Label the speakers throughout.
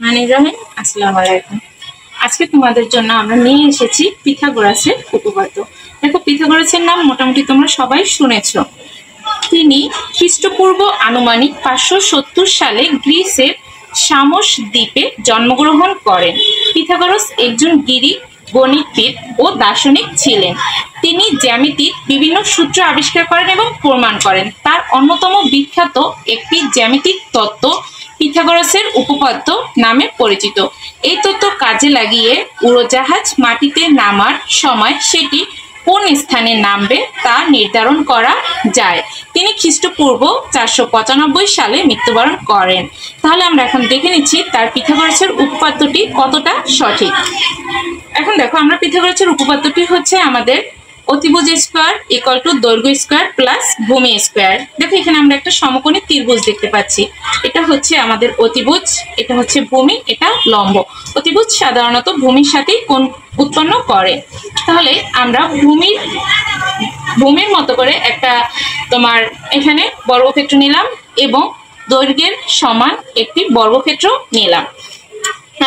Speaker 1: রহমানির রহিম। আসসালামু আলাইকুম। আজকে তোমাদের জন্য আমরা নিয়ে এসেছি পিথাগোরাসের উপপাদ্য। দেখো, পিথাগোরাসের নাম মোটামুটি তোমরা সবাই শুনেছো। তিনি খ্রিস্টপূর্ব আনুমানিক 570 সালে গ্রিসের সামোস দ্বীপে জন্মগ্রহণ করেন। পিথাগোরাস একজন গ্রিক গণিতবিদ ও দার্শনিক ছিলেন। তিনি জ্যামিতির বিভিন্ন সূত্র আবিষ্কার করেন এবং প্রমাণ করেন। তার অন্যতম বিখ্যাত একটি জ্যামিতিক তত্ত্ব পিথাগোরাসের উপপাদ্য নামে পরিচিত। এই তত্ত্ব কাজে লাগিয়ে উড়োজাহাজ মাটিতে নামার সময় সেটি কোন স্থানে নামবে তা নির্ধারণ করা যায়। তিনি খ্রিস্টপূর্ব 495 সালে মৃত্যুবরণ করেন। তাহলে আমরা এখন দেখে নিচ্ছি তার পিথাগোরাসের উপপাদ্যটি কতটা সঠিক। এখন দেখো, আমরা পিথাগোরাসের উপপাদ্যটি হচ্ছে আমাদের অতিভুজ স্কয়ার ইকুয়াল টু দৈর্ঘ্য স্কয়ার প্লাস ভূমি স্কয়ার। দেখো, এখানে আমরা একটা সমকোণী ত্রিভুজ দেখতে পাচ্ছি। এটা হচ্ছে আমাদের অতিভুজ, এটা হচ্ছে ভূমি, এটা লম্ব। অতিভুজ সাধারণত ভূমির সাথেই কোণ উৎপন্ন করে। তাহলে আমরা ভূমির মতো করে একটা তোমার এখানে বর্গক্ষেত্র নিলাম এবং দৈর্ঘ্যের সমান একটি বর্গক্ষেত্র নিলাম।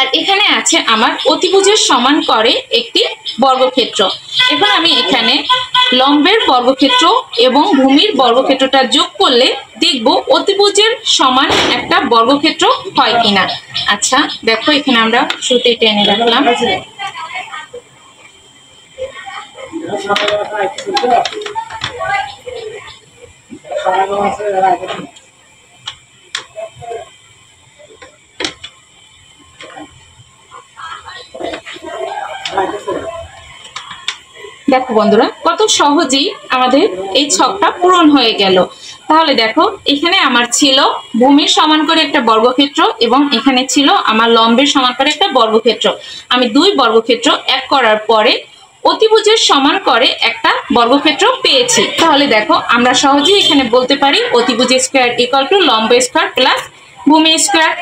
Speaker 1: আর এখানে আছে আমার অতিভুজের সমান করে একটি বর্গক্ষেত্র। এখন আমি এখানে লম্বের বর্গক্ষেত্র এবং ভূমির বর্গক্ষেত্রটা যোগ করলে দেখব অতিভুজের সমান একটা বর্গক্ষেত্র হয় কিনা। আচ্ছা দেখো, এখানে আমরা শুরুতেই টেনে রাখলাম। দেখো বন্ধুরা, কত সহজেই আমাদের এই ছকটা পূরণ হয়ে গেল। তাহলে দেখো, এখানে আমার ছিল ভূমির সমান করে একটা বর্গক্ষেত্র এবং এখানে ছিল আমার লম্বের সমান করে একটা বর্গক্ষেত্র। আমি দুই বর্গক্ষেত্র এক করার পরে অতিভুজের সমান করে একটা বর্গক্ষেত্র পেয়েছি। তাহলে দেখো, আমরা সহজেই এখানে বলতে পারি অতিভুজ স্কয়ার ইকুয়াল টু লম্ব স্কয়ার প্লাস ভূমি স্কয়ার।